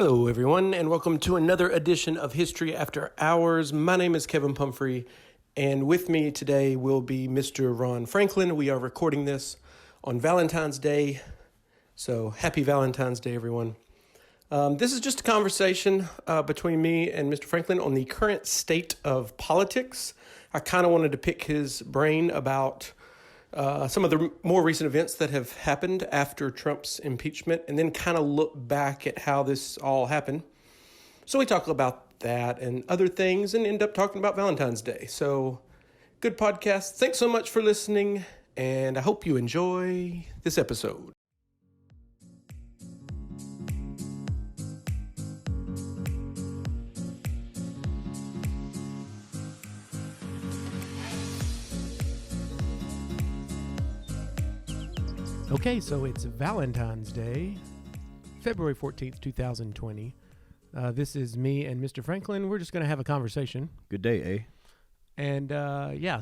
Hello, everyone, and welcome to another edition of History After Hours. My name is Kevin Pumphrey, and with me today will be Mr. Ron Franklin. We are recording this on Valentine's Day, so happy Valentine's Day, everyone. This is just a conversation between me and Mr. Franklin on the current state of politics. I kind of wanted to pick his brain about some of the more recent events that have happened after Trump's impeachment, and then kind of look back at how this all happened. So we talk about that and other things and end up talking about Valentine's Day. So good podcast. Thanks so much for listening, and I hope you enjoy this episode. Okay, so it's Valentine's Day, February 14th, 2020. This is me and Mr. Franklin. We're just going to have a conversation. Good day, eh? And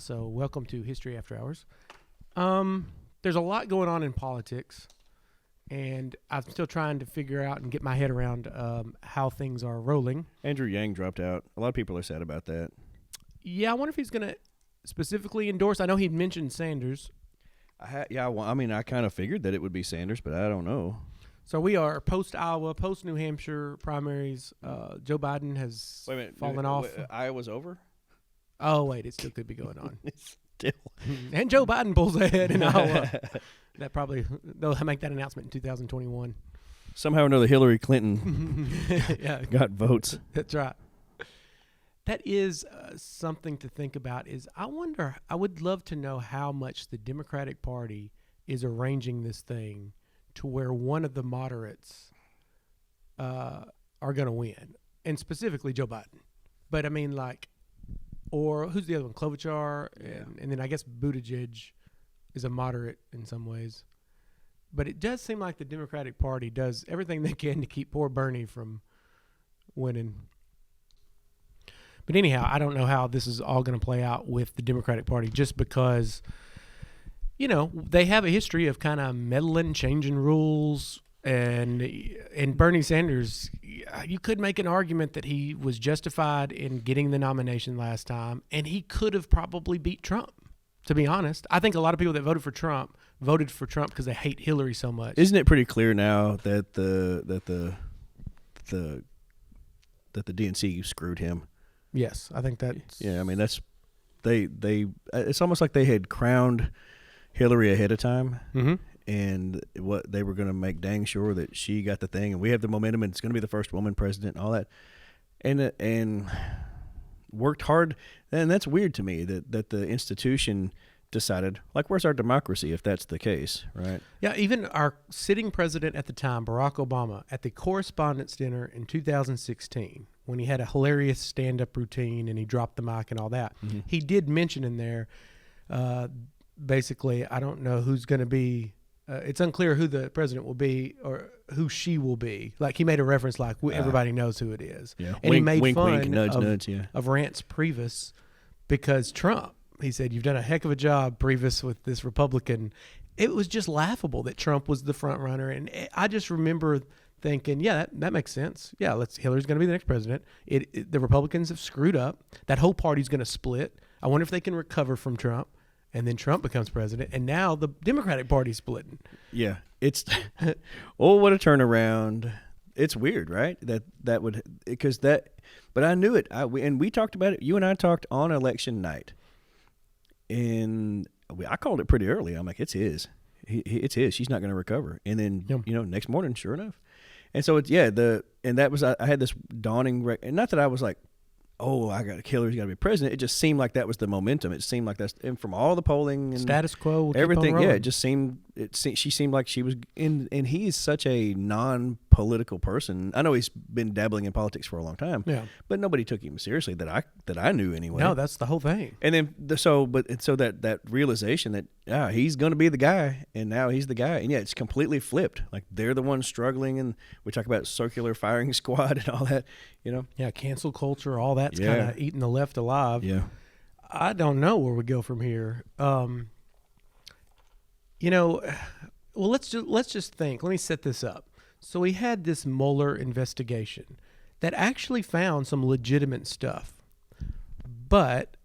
so welcome to History After Hours. There's a lot going on in politics, and I'm still trying to figure out and get my head around how things are rolling. Andrew Yang dropped out. A lot of people are sad about that. Yeah, I wonder if he's going to specifically endorse. I know he'd mentioned Sanders. I kind of figured that it would be Sanders, but I don't know. So we are post-Iowa, post-New Hampshire primaries. Joe Biden has fallen off. Iowa's over? Oh, wait, it still could be going on. Still. And Joe Biden pulls ahead in Iowa. They'll make that announcement in 2021. Somehow or another, Hillary Clinton got votes. That's right. That is something to think about. I would love to know how much the Democratic Party is arranging this thing to where one of the moderates are going to win, and specifically Joe Biden. But I mean, or who's the other one? Klobuchar, and then I guess Buttigieg is a moderate in some ways. But it does seem like the Democratic Party does everything they can to keep poor Bernie from winning. But anyhow, I don't know how this is all going to play out with the Democratic Party, just because, they have a history of kind of meddling, changing rules, and Bernie Sanders, you could make an argument that he was justified in getting the nomination last time, and he could have probably beat Trump, to be honest. I think a lot of people that voted for Trump because they hate Hillary so much. Isn't it pretty clear now that the DNC screwed him? Yes, I think that's... Yeah, I mean, that's... They it's almost like they had crowned Hillary ahead of time, and what they were going to make dang sure that she got the thing, and we have the momentum, and it's going to be the first woman president and all that, and worked hard. And that's weird to me that the institution decided, where's our democracy if that's the case, right? Yeah, even our sitting president at the time, Barack Obama, at the Correspondents' Dinner in 2016, when he had a hilarious stand-up routine and he dropped the mic and all that, he did mention in there, basically, I don't know who's going to be, it's unclear who the president will be or who she will be. He made a reference everybody knows who it is. Yeah. And wink, he made fun wink, nudge, nudge, of Reince Priebus because Trump, he said, you've done a heck of a job, Priebus, with this Republican. It was just laughable that Trump was the front runner. And I just remember thinking, yeah, that makes sense. Yeah, Hillary's going to be the next president. The Republicans have screwed up. That whole party's going to split. I wonder if they can recover from Trump. And then Trump becomes president. And now the Democratic Party's splitting. Yeah, it's what a turnaround. It's weird, right? That would, because that, but I knew it. And we talked about it. You and I talked on election night. And I called it pretty early. I'm like, it's his. It's his. She's not going to recover. And then, next morning, sure enough. And so it's, and that was, I had this dawning, and not that I was like, oh, Hillary's got to be president. It just seemed like that was the momentum. It seemed like that's, and from all the polling and status quo, will everything. Yeah, it just seemed, she seemed like she was in, and he's such a non-political person. I know he's been dabbling in politics for a long time. Yeah, but nobody took him seriously that I knew anyway. No, that's the whole thing. And then so that realization that he's going to be the guy, and now he's the guy, and it's completely flipped. They're the ones struggling, and we talk about circular firing squad and all that. Yeah, cancel culture, all that's kind of eating the left alive. Yeah, I don't know where we go from here. Well, let's just think. Let me set this up. So we had this Mueller investigation that actually found some legitimate stuff. But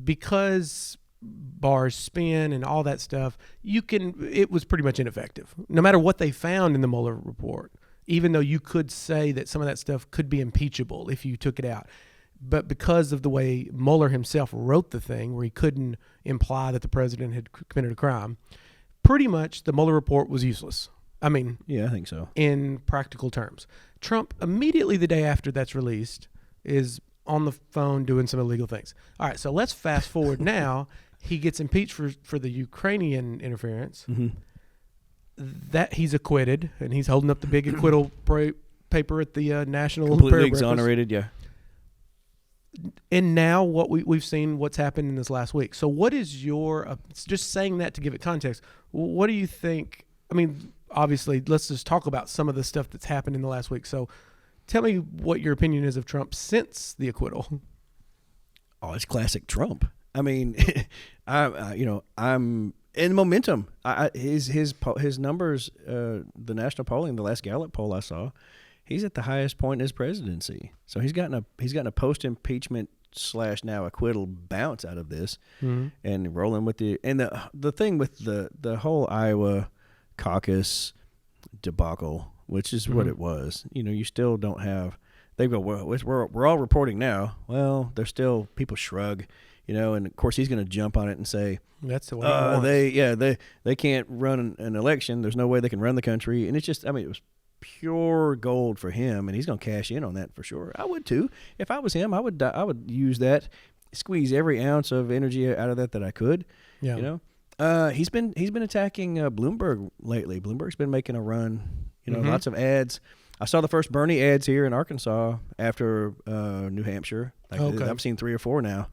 because Barr's spin and all that stuff, it was pretty much ineffective. No matter what they found in the Mueller report, even though you could say that some of that stuff could be impeachable if you took it out. But because of the way Mueller himself wrote the thing, where he couldn't imply that the president had committed a crime, pretty much the Mueller report was useless. I mean, yeah, I think so. In practical terms. Trump, immediately the day after that's released, is on the phone doing some illegal things. All right, so let's fast forward now. He gets impeached for the Ukrainian interference. Mm-hmm. That he's acquitted, and he's holding up the big acquittal paper at the National Completely Prayer exonerated, Breakfast. Yeah. And now we've seen what's happened in this last week. So what is your, just saying that to give it context, what do you think? I mean, obviously, let's just talk about some of the stuff that's happened in the last week. So tell me what your opinion is of Trump since the acquittal. Oh, it's classic Trump. I mean, I'm in momentum. His numbers, the national polling, the last Gallup poll I saw, he's at the highest point in his presidency. So he's gotten a post-impeachment / now acquittal bounce out of this, and rolling with the thing with the whole Iowa caucus debacle, which is what it was. You still don't have. They go, well, we're all reporting now. Well, there's still people shrug, and of course he's going to jump on it and say that's the way they can't run an election. There's no way they can run the country, and it's just, I mean, it was pure gold for him, and he's going to cash in on that for sure. I would too. If I was him, I would use that, squeeze every ounce of energy out of that I could. Yeah. He's been attacking Bloomberg lately. Bloomberg's been making a run. Lots of ads. I saw the first Bernie ads here in Arkansas after New Hampshire. I've seen 3 or 4 now.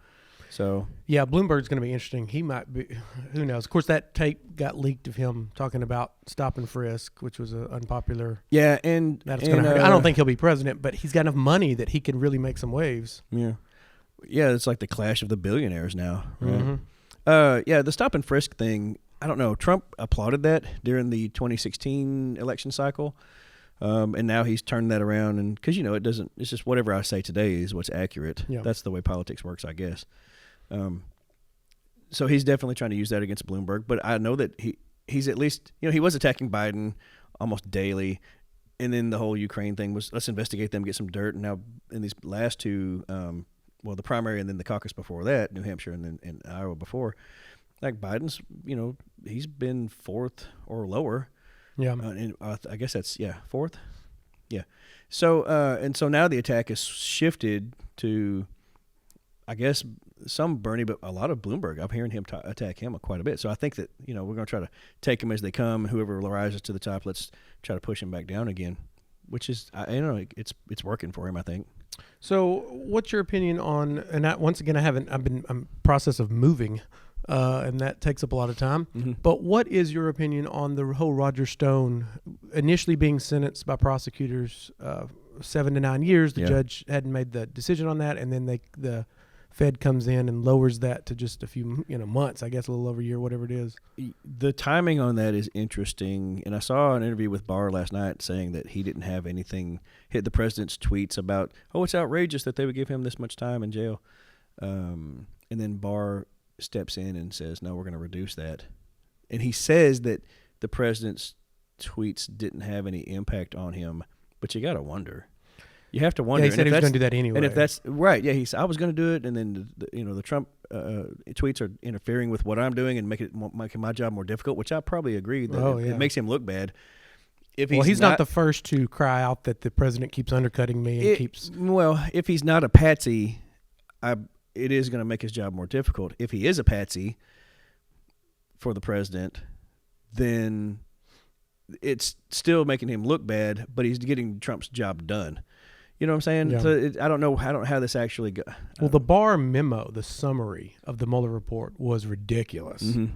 So yeah, Bloomberg's going to be interesting. He might be. Who knows? Of course, that tape got leaked of him talking about stop and frisk, which was unpopular. Yeah, and that's going to hurt. I don't think he'll be president, but he's got enough money that he can really make some waves. Yeah, it's like the clash of the billionaires now. Right? Mm-hmm. Yeah, the stop and frisk thing. I don't know. Trump applauded that during the 2016 election cycle. And now he's turned that around, and because it's just whatever I say today is what's accurate. Yeah. That's the way politics works, I guess. So he's definitely trying to use that against Bloomberg, but I know that he's at least, he was attacking Biden almost daily, and then the whole Ukraine thing was, let's investigate them, get some dirt. And now in these last 2, the primary and then the caucus before that, New Hampshire and then in Iowa before, like Biden's, he's been 4th or lower. Yeah, and I guess that's 4th. Yeah. So and so now the attack is shifted to, I guess, some Bernie, but a lot of Bloomberg. I'm hearing him attack him quite a bit. So I think that we're going to try to take them as they come. Whoever rises to the top, let's try to push him back down again. Which is, it's working for him, I think. So what's your opinion on? And once again, I'm process of moving. And that takes up a lot of time. Mm-hmm. But what is your opinion on the whole Roger Stone initially being sentenced by prosecutors 7 to 9 years? The judge hadn't made the decision on that, and then the Fed comes in and lowers that to just a few months, I guess a little over a year, whatever it is. The timing on that is interesting, and I saw an interview with Barr last night saying that he didn't have anything hit the president's tweets about, it's outrageous that they would give him this much time in jail, and then Barr steps in and says, no, we're going to reduce that. And he says that the president's tweets didn't have any impact on him, but you got to wonder. You have to wonder. Yeah, he said he was going to do that anyway. And if that's right, I was going to do it, and then the Trump tweets are interfering with what I'm doing and making my job more difficult, which I probably agree that it makes him look bad. He's not the first to cry out that the president keeps undercutting me and keeps. Well, if he's not a patsy, it is going to make his job more difficult. If he is a patsy for the president, then it's still making him look bad, but he's getting Trump's job done. You know what I'm saying? Yeah. So I don't know how this actually goes. Well, the Barr memo, the summary of the Mueller report, was ridiculous. Mm-hmm.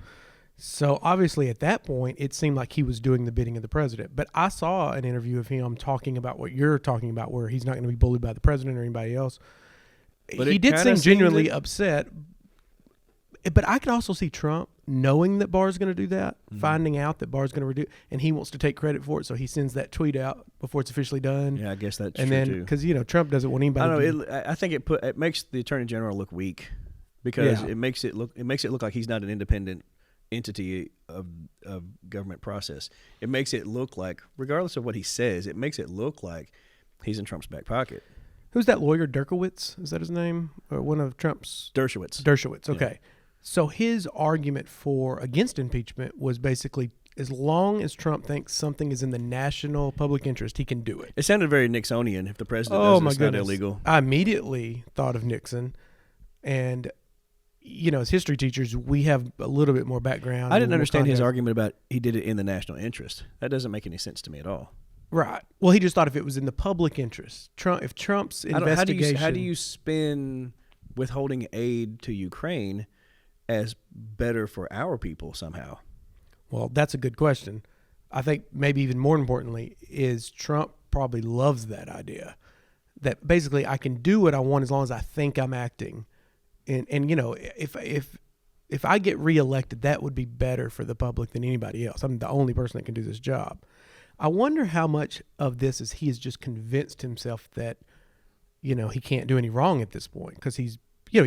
So obviously at that point, it seemed like he was doing the bidding of the president. But I saw an interview of him talking about what you're talking about, where he's not going to be bullied by the president or anybody else. But he did seem genuinely upset. But I could also see Trump knowing that Barr's going to do that, finding out that Barr's going to reduce, and he wants to take credit for it, so he sends that tweet out before it's officially done. Yeah, I guess that's and true then, too. Because Trump doesn't want anybody. I don't know. I think it makes the Attorney General look weak because it makes it look like he's not an independent entity of government process. It makes it look like, regardless of what he says, it makes it look like he's in Trump's back pocket. Who's that lawyer? Dershowitz? Is that his name? Or one of Trump's? Dershowitz. Okay. Yeah. So his argument against impeachment was basically, as long as Trump thinks something is in the national public interest, he can do it. It sounded very Nixonian. If the president does it, it's not illegal. I immediately thought of Nixon. And, as history teachers, we have a little bit more background. I didn't understand his argument about he did it in the national interest. That doesn't make any sense to me at all. Right. Well, he just thought if it was in the public interest. If Trump's investigation. How do you spin withholding aid to Ukraine as better for our people somehow? Well, that's a good question. I think maybe even more importantly is Trump probably loves that idea that basically I can do what I want as long as I think I'm acting. And if I get reelected, that would be better for the public than anybody else. I'm the only person that can do this job. I wonder how much of this is he has just convinced himself that, he can't do any wrong at this point because he's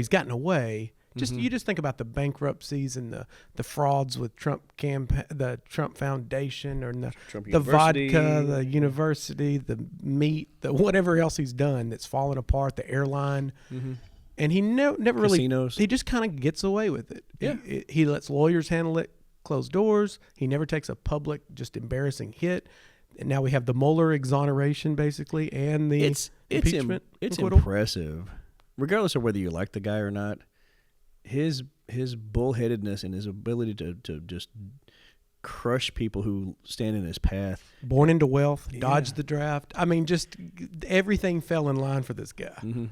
gotten away. You just think about the bankruptcies and the frauds with the Trump Foundation, or the vodka, the university, the meat, the whatever else he's done that's fallen apart, the airline, and he never Casinos. really. He just kind of gets away with it. Yeah, he lets lawyers handle it, closed doors. He never takes a public, just embarrassing hit. And now we have the Mueller exoneration, basically, and the impeachment. It's impressive, regardless of whether you like the guy or not. His bullheadedness and his ability to just crush people who stand in his path. Born into wealth, dodged the draft. I mean, just everything fell in line for this guy. Mm-hmm.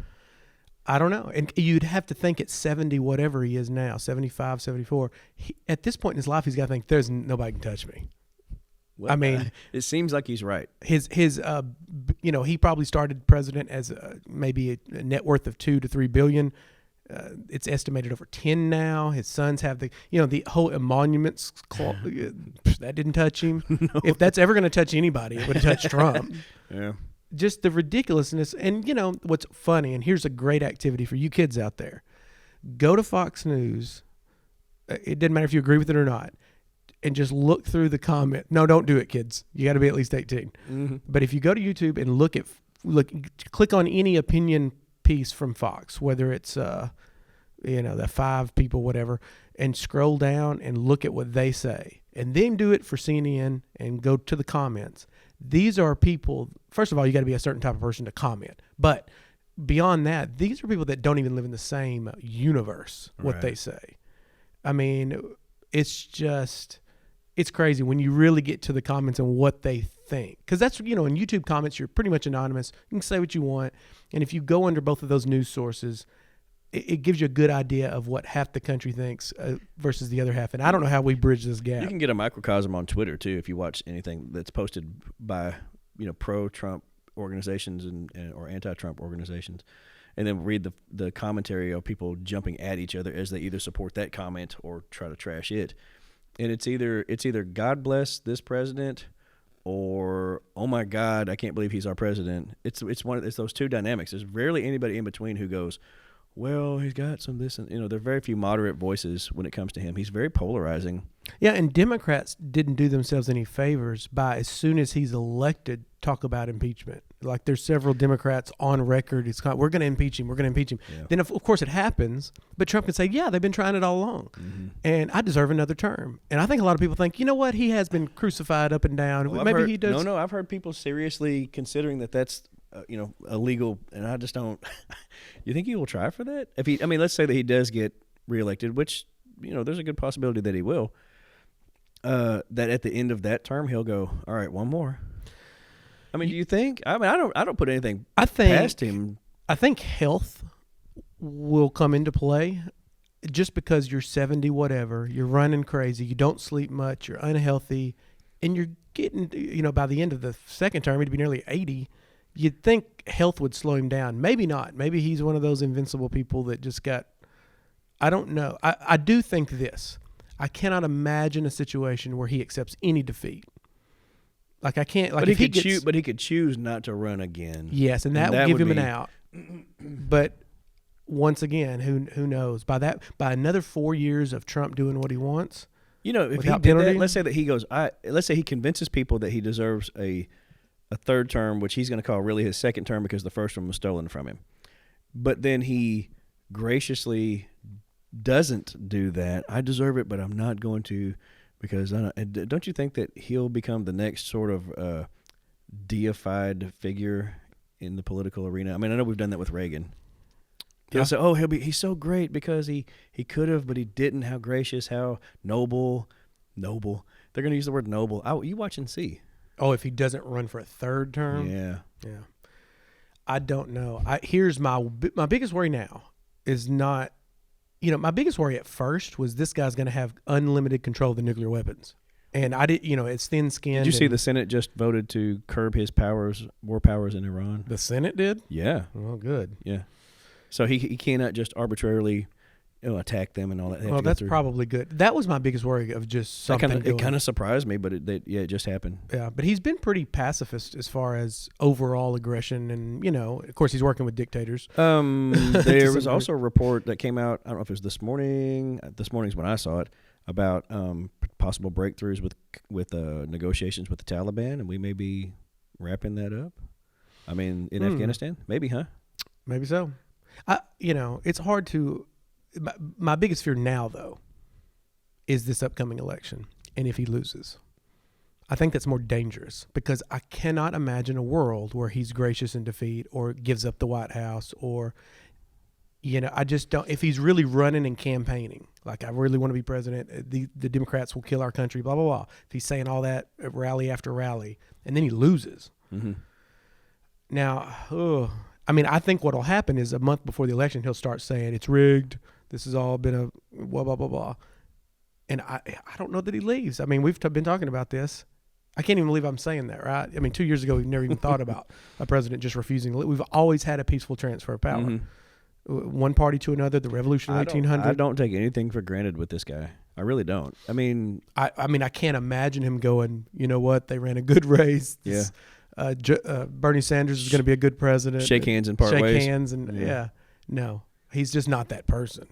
I don't know. And you'd have to think at 70, whatever he is now, 75, 74, at this point in his life, he's got to think, there's nobody can touch me. Well, I mean, it seems like he's right. He probably started president as maybe a net worth of $2 to $3 billion. It's estimated over 10 now. His sons have the whole emoluments clause. That didn't touch him. No. If that's ever going to touch anybody, it would have touched Trump. Yeah. Just the ridiculousness. And what's funny, and here's a great activity for you kids out there. Go to Fox News. It doesn't matter if you agree with it or not. And just look through the comment. No, don't do it, kids. You got to be at least 18. Mm-hmm. But if you go to YouTube and click on any opinion piece from Fox, whether it's the 5 people, whatever, and scroll down and look at what they say, and then do it for CNN and go to the comments. These are people. First of all, you got to be a certain type of person to comment, but beyond that, these are people that don't even live in the same universe. What they say. I mean, it's crazy when you really get to the comments and what they think. Because that's, in YouTube comments, you're pretty much anonymous. You can say what you want. And if you go under both of those news sources, it gives you a good idea of what half the country thinks versus the other half. And I don't know how we bridge this gap. You can get a microcosm on Twitter, too, if you watch anything that's posted by, pro-Trump organizations or anti-Trump organizations. And then read the commentary of people jumping at each other as they either support that comment or try to trash it. And it's either God bless this president or oh my God, I can't believe he's our president. It's those two dynamics. There's rarely anybody in between who goes, well, he's got some this and there are very few moderate voices when it comes to him. He's very polarizing. Yeah, and Democrats didn't do themselves any favors by, as soon as he's elected, talk about impeachment. Like there's several Democrats on record. It's kind of, we're going to impeach him. We're going to impeach him. Yeah. Then of course it happens, but Trump can say, yeah, they've been trying it all along, and I deserve another term. And I think a lot of people think, you know what, he has been crucified up and down. Well, maybe he does. No, I've heard people seriously considering that's illegal, and I just don't. You think he will try for that? Let's say that he does get reelected, which there's a good possibility that he will. That at the end of that term he'll go, all right, one more. Do you think? I don't put anything past him. I think health will come into play, just because you're 70 whatever, you're running crazy, you don't sleep much, you're unhealthy, and you're getting by the end of the second term he'd be nearly 80. You'd think health would slow him down. Maybe not. Maybe he's one of those invincible people that just got. I don't know. I do think this. I cannot imagine a situation where he accepts any defeat. Like I can't. Like but if he could choose not to run again. Yes, and that would give him an out. But once again, who knows? By another 4 years of Trump doing what he wants. You know, if he did that, let's say that he goes. Let's say he convinces people that he deserves a third term, which he's going to call really his second term because the first one was stolen from him. But then he graciously doesn't do that. I deserve it, but I'm not going to, because don't you think that he'll become the next sort of deified figure in the political arena? I mean, I know we've done that with Reagan. They'll say, "Oh, he's so great because he could have, but he didn't. How gracious, how noble." They're going to use the word noble. You watch and see. Oh, if he doesn't run for a third term? Yeah. I don't know. Here's my biggest worry now is not, my biggest worry at first was this guy's going to have unlimited control of the nuclear weapons. And I did, it's thin-skinned. Did you see the Senate just voted to curb his war powers in Iran? The Senate did? Yeah. Well, good. Yeah. So he cannot just arbitrarily attack them and all that. Well, that's probably good. That was my biggest worry of just something. It kind of surprised me, but it just happened. Yeah, but he's been pretty pacifist as far as overall aggression, and of course, he's working with dictators. There was also a report that came out. I don't know if it was this morning. This morning's when I saw it, about possible breakthroughs with negotiations with the Taliban, and we may be wrapping that up. I mean, in Afghanistan, maybe, huh? Maybe so. It's hard to. My biggest fear now, though, is this upcoming election, and if he loses. I think that's more dangerous because I cannot imagine a world where he's gracious in defeat or gives up the White House or, I just don't. If he's really running and campaigning, like I really want to be president, the Democrats will kill our country, blah, blah, blah. If he's saying all that at rally after rally, and then he loses. Mm-hmm. Now, I think what will happen is a month before the election, he'll start saying it's rigged. This has all been a blah, blah, blah, blah. And I don't know that he leaves. I mean, we've been talking about this. I can't even believe I'm saying that, right? I mean, 2 years ago, we've never even thought about a president just refusing to leave. We've always had a peaceful transfer of power. Mm-hmm. One party to another, the revolution of 1800. I don't take anything for granted with this guy. I really don't. I mean, I can't imagine him going, you know what, they ran a good race. Yeah. Bernie Sanders is going to be a good president. Shake hands and part ways. Shake hands and no, he's just not that person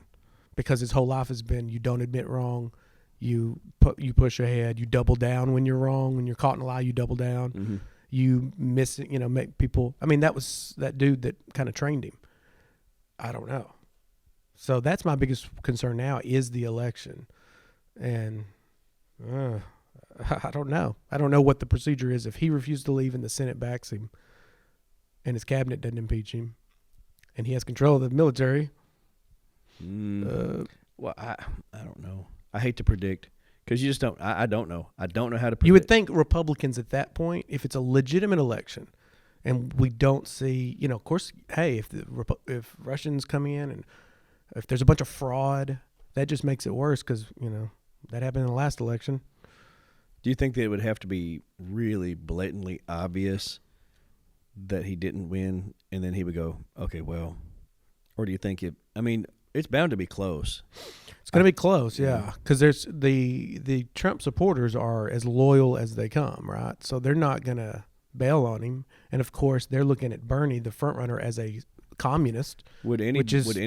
because his whole life has been you don't admit wrong, you push ahead, you double down when you're wrong, when you're caught in a lie, you double down, mm-hmm. You miss it, make people. I mean, that was that dude that kind of trained him. I don't know, so that's my biggest concern now is the election, and. I don't know. I don't know what the procedure is if he refuses to leave and the Senate backs him and his cabinet doesn't impeach him and he has control of the military. Well, I don't know. I hate to predict because you just don't. I don't know. I don't know how to predict. You would think Republicans at that point, if it's a legitimate election and we don't see, of course, hey, if Russians come in and if there's a bunch of fraud, that just makes it worse because, that happened in the last election. Do you think that it would have to be really blatantly obvious that he didn't win, and then he would go, okay, well, or do you think it's bound to be close? It's going to be close, yeah, because there's the Trump supporters are as loyal as they come, right? So they're not going to bail on him, and of course they're looking at Bernie, the front runner, as a communist. Would any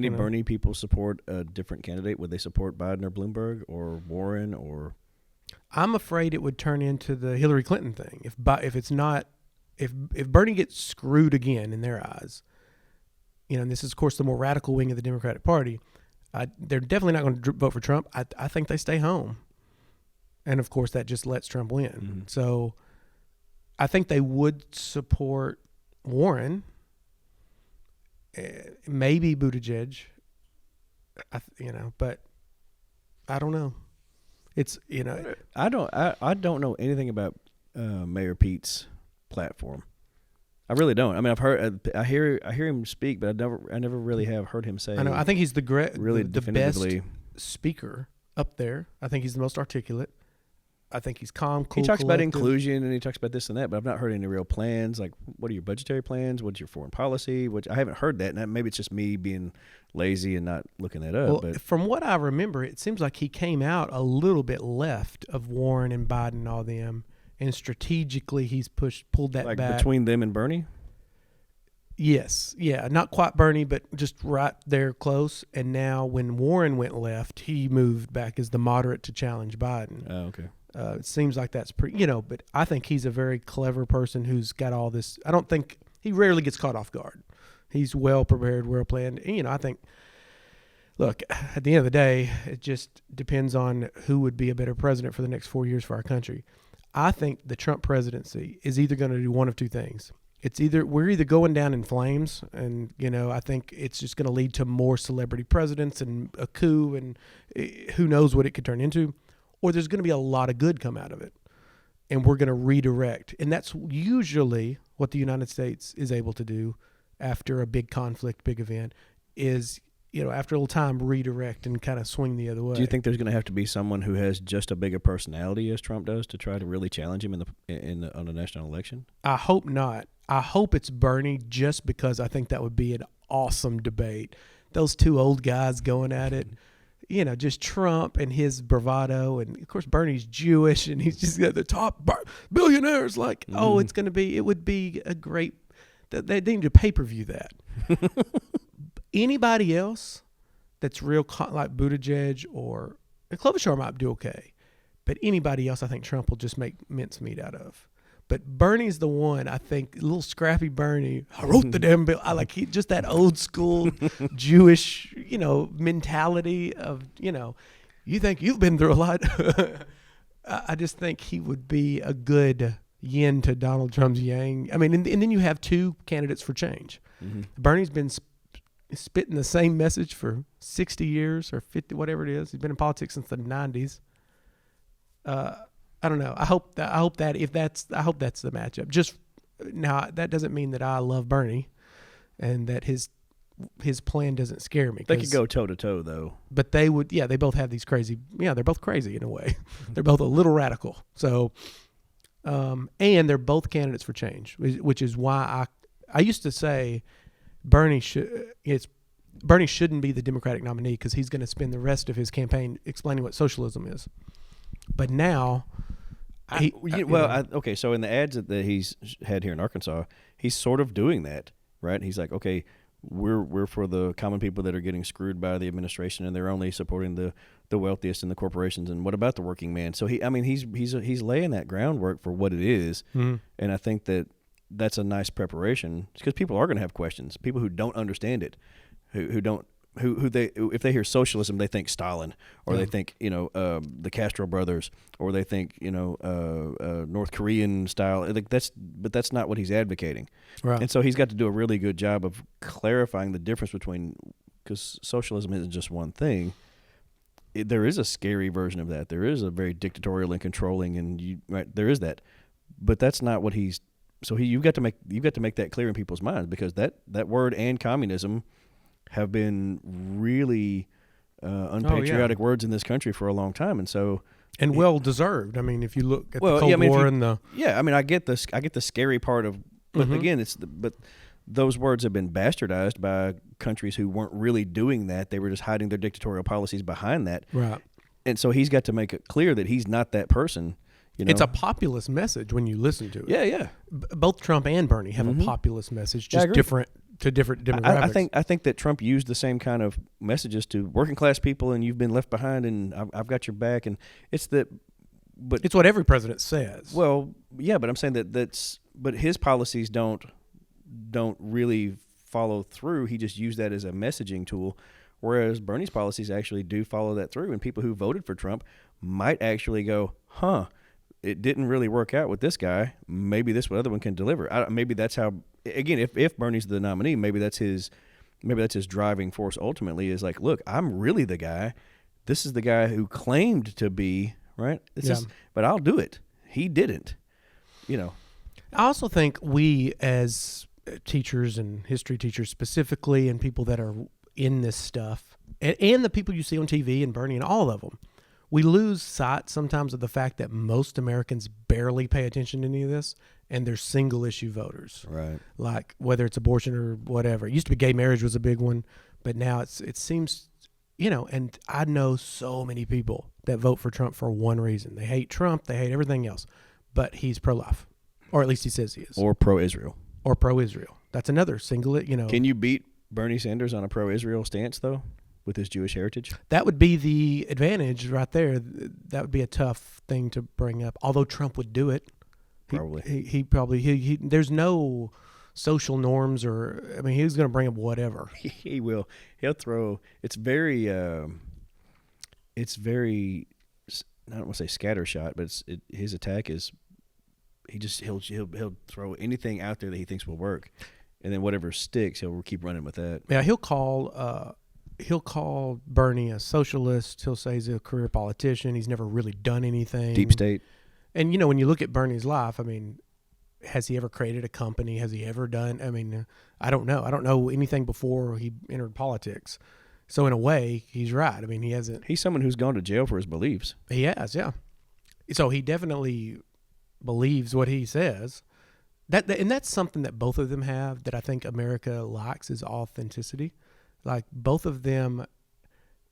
Bernie people support a different candidate? Would they support Biden or Bloomberg or Warren or? I'm afraid it would turn into the Hillary Clinton thing. If Bernie gets screwed again in their eyes, and this is of course the more radical wing of the Democratic Party, they're definitely not going to vote for Trump. I think they stay home, and of course that just lets Trump win. Mm-hmm. So I think they would support Warren, maybe Buttigieg, but I don't know. It's I don't know anything about Mayor Pete's platform. I really don't. I mean, I've heard I hear him speak, but I never really have heard him say. I know. I think he's the really the best speaker up there. I think he's the most articulate. I think he's calm, cool, He talks about collected. inclusion and he talks about this and that, but I've not heard any real plans. Like, what are your budgetary plans? What's your foreign policy? Which I haven't heard that. And maybe it's just me being lazy and not looking that up. Well, But from what I remember, it seems like he came out a little bit left of Warren and Biden and all them, and strategically he's pulled that like back. between them and Bernie? Yes, yeah, not quite Bernie, but just right there close. And now when Warren went left, he moved back as the moderate to challenge Biden. Oh, okay. It seems like that's pretty, but I think he's a very clever person who's got all this. I don't think he rarely gets caught off guard. He's well prepared, well planned. And, I think, look, at the end of the day, it just depends on who would be a better president for the next 4 years for our country. I think the Trump presidency is either going to do one of two things. We're either going down in flames, and I think it's just going to lead to more celebrity presidents and a coup, and who knows what it could turn into, or there's going to be a lot of good come out of it, and we're going to redirect, and that's usually what the United States is able to do after a big conflict, big event, is after a little time redirect and kind of swing the other way. Do you think there's going to have to be someone who has just a bigger personality as Trump does to try to really challenge him on the national election? I hope not. I hope it's Bernie, just because I think that would be an awesome debate. Those two old guys going at it, just Trump and his bravado. And, of course, Bernie's Jewish, and he's just got the top billionaires. Like, it would be a great – they need to pay-per-view that. Anybody else that's real, like Buttigieg or Klobuchar might do okay. But anybody else, I think Trump will just make mincemeat out of. But Bernie's the one, I think, little scrappy Bernie. I wrote the damn bill. I like just that old school Jewish, mentality of, you think you've been through a lot. I just think he would be a good yin to Donald Trump's yang. I mean, and then you have two candidates for change. Mm-hmm. Bernie's been spitting the same message for 60 years or 50, whatever it is. He's been in politics since the 90s. I don't know. I hope that's the matchup. Just now, that doesn't mean that I love Bernie, and that his plan doesn't scare me. They could go toe to toe, though. But they would. Yeah, they both have these crazy. Yeah, they're both crazy in a way. They're both a little radical. So, and they're both candidates for change, which is why I used to say Bernie shouldn't be the Democratic nominee, because he's going to spend the rest of his campaign explaining what socialism is. But now, okay. So in the ads that he's had here in Arkansas, he's sort of doing that, right? He's like, okay, we're for the common people that are getting screwed by the administration, and they're only supporting the wealthiest and the corporations. And what about the working man? So he's laying that groundwork for what it is, and I think that's a nice preparation, because people are going to have questions. People who don't understand it, who if they hear socialism, they think Stalin, or they think the Castro brothers, or they think North Korean style. But that's not what he's advocating. Right. And so he's got to do a really good job of clarifying the difference between, because socialism isn't just one thing. There is a scary version of that. There is a very dictatorial and controlling, and there is that. But that's not what he's. So you've got to make that clear in people's minds, because that word and communism have been really unpatriotic words in this country for a long time, and well deserved. I mean, if you look at the Cold War I get the scary part of, but again, but those words have been bastardized by countries who weren't really doing that. They were just hiding their dictatorial policies behind that, right? And so he's got to make it clear that he's not that person. It's a populist message when you listen to it. Yeah. Both Trump and Bernie have a populist message, just different to different demographics. I think that Trump used the same kind of messages to working class people, and you've been left behind, and I've got your back, and it's what every president says. Well, yeah, but I'm saying but his policies don't really follow through. He just used that as a messaging tool, whereas Bernie's policies actually do follow that through, and people who voted for Trump might actually go, it didn't really work out with this guy. Maybe this other one can deliver. Maybe that's how. Again, if Bernie's the nominee, maybe that's his driving force. Ultimately, is like, look, I'm really the guy. This is the guy who claimed to be right. But I'll do it. He didn't. I also think we, as teachers and history teachers specifically, and people that are in this stuff, and the people you see on TV and Bernie and all of them, we lose sight sometimes of the fact that most Americans barely pay attention to any of this, and they're single issue voters. Right. Like whether it's abortion or whatever. It used to be gay marriage was a big one, but now it seems, and I know so many people that vote for Trump for one reason. They hate Trump, they hate everything else, but he's pro-life, or at least he says he is. Or pro-Israel. Or pro-Israel. That's another single, Can you beat Bernie Sanders on a pro-Israel stance, though, with his Jewish heritage? That would be the advantage right there. That would be a tough thing to bring up, although Trump would do it. Probably. He probably, there's no social norms he's going to bring up whatever. He will. He'll throw, it's very, I don't want to say scattershot, but his attack is, he'll throw anything out there that he thinks will work, and then whatever sticks, he'll keep running with that. Yeah, he'll call Bernie a socialist. He'll say he's a career politician. He's never really done anything. Deep state. And when you look at Bernie's life, has he ever created a company? Has he ever done? I don't know. I don't know anything before he entered politics. So in a way, he's right. He hasn't. He's someone who's gone to jail for his beliefs. He has, yeah. So he definitely believes what he says. And that's something that both of them have that I think America likes is authenticity. Like both of them,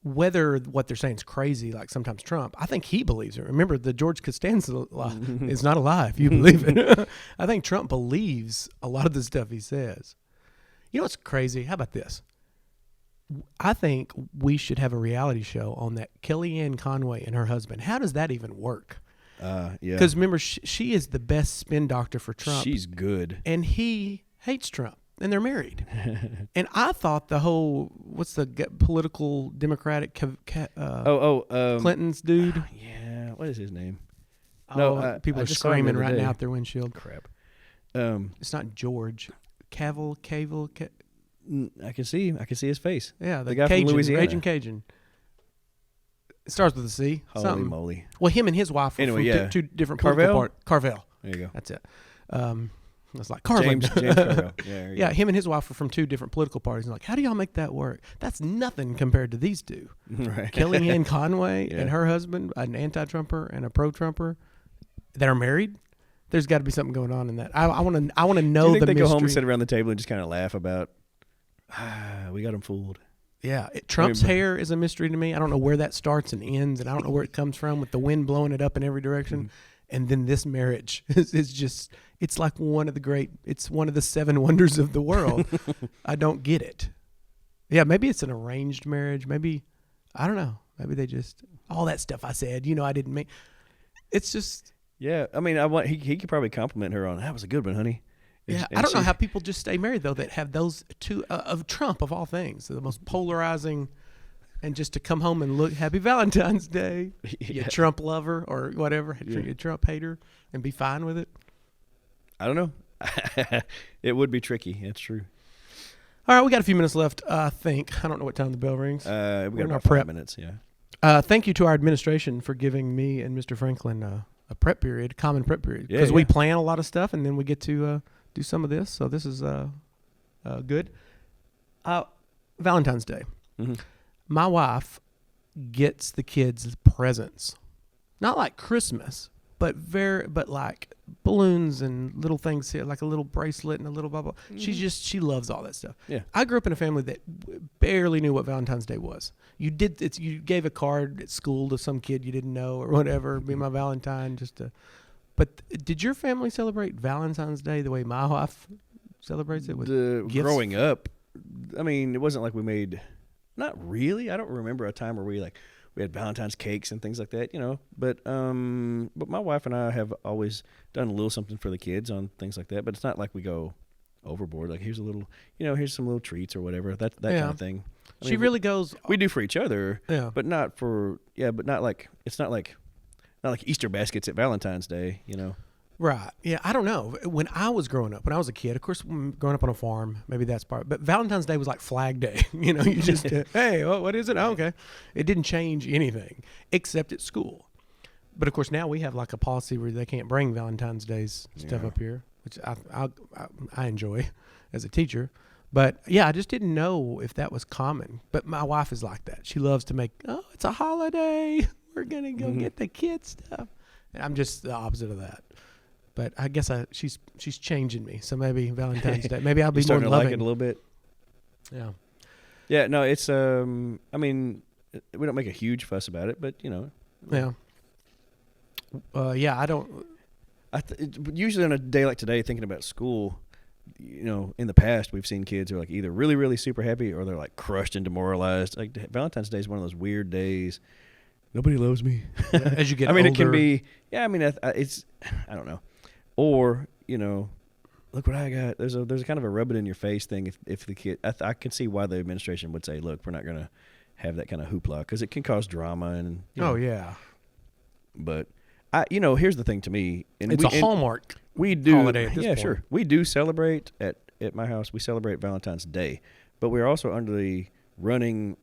whether what they're saying is crazy, like sometimes Trump, I think he believes it. Remember, the George Costanza lie is not a lie if you believe it. I think Trump believes a lot of the stuff he says. You know what's crazy? How about this? I think we should have a reality show on that Kellyanne Conway and her husband. How does that even work? Yeah. Because remember, she is the best spin doctor for Trump. She's good. And he hates Trump. And they're married. And I thought the whole, what's the political Democratic Clinton's dude? Yeah. What is his name? People are screaming right now out their windshield. Crap. It's not George. Cavill. I can see his face. Yeah, the guy Cajun, from Louisiana. Raging Cajun. It starts with a C. Holy moly. Well, him and his wife were from two different political parties. Carvel. There you go. That's it. It's like Carvin. James Carvel. Yeah, him and his wife were from two different political parties. And like, how do y'all make that work? That's nothing compared to these two. Right. Kellyanne Conway and her husband, an anti-Trumper and a pro-Trumper, that are married. There's got to be something going on in that. I want to know Do you think the they mystery. go home and sit around the table and just kind of laugh about, we got him fooled? Yeah, Trump's hair is a mystery to me. I don't know where that starts and ends, and I don't know where it comes from with the wind blowing it up in every direction. And then this marriage is just, it's like it's one of the seven wonders of the world. I don't get it. Yeah, maybe it's an arranged marriage. Maybe, I don't know. Maybe they just, all that stuff I said, I didn't make, it's just. Yeah, he could probably compliment her on, that was a good one, honey. Yeah, I don't know how people just stay married, though, that have those two, of Trump, of all things, the most polarizing. And just to come home and look, Happy Valentine's Day, you Trump lover or whatever, you Trump hater, and be fine with it. I don't know. It would be tricky. That's true. All right, we got a few minutes left, I think. I don't know what time the bell rings. We got about 5 minutes, yeah. Thank you to our administration for giving me and Mr. Franklin a prep period, common prep period. Because we plan a lot of stuff, and then we get to do some of this. So this is good. Valentine's Day. Mm-hmm. My wife gets the kids presents, not like Christmas, but like balloons and little things here, like a little bracelet and a little blah blah. Mm-hmm. She loves all that stuff. Yeah. I grew up in a family that barely knew what Valentine's Day was. You gave a card at school to some kid you didn't know or whatever, be my Valentine But did your family celebrate Valentine's Day the way my wife celebrates it with gifts? Growing up, it wasn't like we made. Not really. I don't remember a time where we had Valentine's cakes and things like that, But my wife and I have always done a little something for the kids on things like that. But it's not like we go overboard. Like here's a little, here's some little treats or whatever. That kind of thing. She really goes. We do for each other. Yeah. But not for But not like it's not like Easter baskets at Valentine's Day. Right. Yeah, I don't know. When I was growing up, when I was a kid, of course, growing up on a farm, maybe that's part. But Valentine's Day was like Flag Day. You just, hey, what is it? Oh, okay. It didn't change anything except at school. But, of course, now we have like a policy where they can't bring Valentine's Day's stuff up here, which I enjoy as a teacher. But, yeah, I just didn't know if that was common. But my wife is like that. She loves to make, it's a holiday. We're gonna go get the kid stuff. And I'm just the opposite of that. But I guess she's changing me. So maybe Valentine's Day. Maybe I'll be more starting to loving. like it a little bit. Yeah. Yeah. No, it's I mean, we don't make a huge fuss about it, but Yeah. Yeah. I don't. Usually on a day like today, thinking about school, in the past we've seen kids who are like either really, really super happy or they're like crushed and demoralized. Like Valentine's Day is one of those weird days. Nobody loves me. As you get I mean, older. it can be. Yeah, I mean, it's. I don't know. Or look what I got. There's a kind of a rub it in your face thing. If the kid, I can see why the administration would say, look, we're not going to have that kind of hoopla because it can cause drama and. Oh yeah. But here's the thing to me. And it's a hallmark. We do. Holiday at this point. Sure. We do celebrate at my house. We celebrate Valentine's Day, but we're also under the running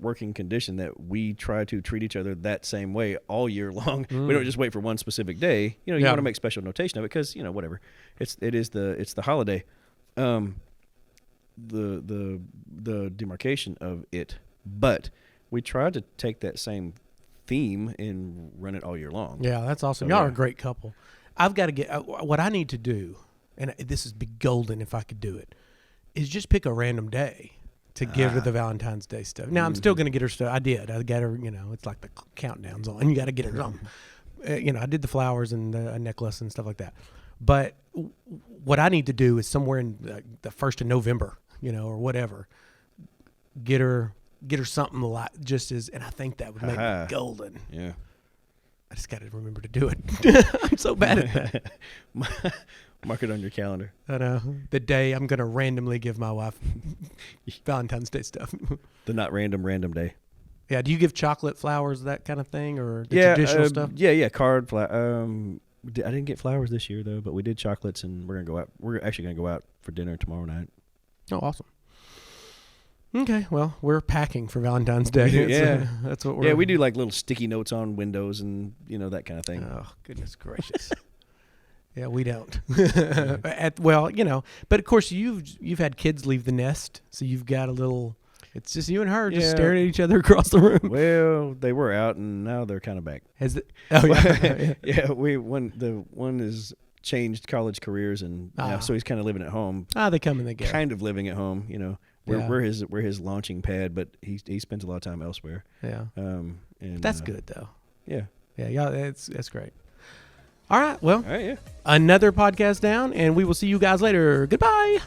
working condition that we try to treat each other that same way all year long. We don't just wait for one specific day. You want to make special notation of it because whatever. It's the holiday, the demarcation of it. But we try to take that same theme and run it all year long. Yeah, that's awesome. So, Y'all are a great couple. I've got to get what I need to do, and this would be golden if I could do it, is just pick a random day to give her the Valentine's Day stuff. Now, I'm still going to get her stuff. I did. I got her, it's like the countdown's on. You got to get her something. I did the flowers and a necklace and stuff like that. But what I need to do is somewhere in the 1st of November, or whatever, get her something like and I think that would make it golden. Yeah. I just got to remember to do it. I'm so bad at that. Mark it on your calendar. I know. The day I'm going to randomly give my wife Valentine's Day stuff. The not random day. Yeah. Do you give chocolate, flowers, that kind of thing, or the traditional stuff? Yeah. I didn't get flowers this year though, but we did chocolates, and we're gonna go out. We're actually gonna go out for dinner tomorrow night. Oh, awesome. Okay, well, we're packing for Valentine's Day. Yeah, that's what we're. Yeah, we do like little sticky notes on windows and that kind of thing. Oh, goodness gracious. Yeah, we don't. But of course you've had kids leave the nest, so you've got a little. It's just you and her just staring at each other across the room. Well, they were out, and now they're kind of back. Oh yeah. Yeah. The one is changed college careers, and so he's kind of living at home. They come and they go. Kind of living at home, We're his launching pad, but he spends a lot of time elsewhere. Yeah. And that's good though. Yeah. Yeah. That's great. All right. Well. All right. Yeah. Another podcast down, and we will see you guys later. Goodbye.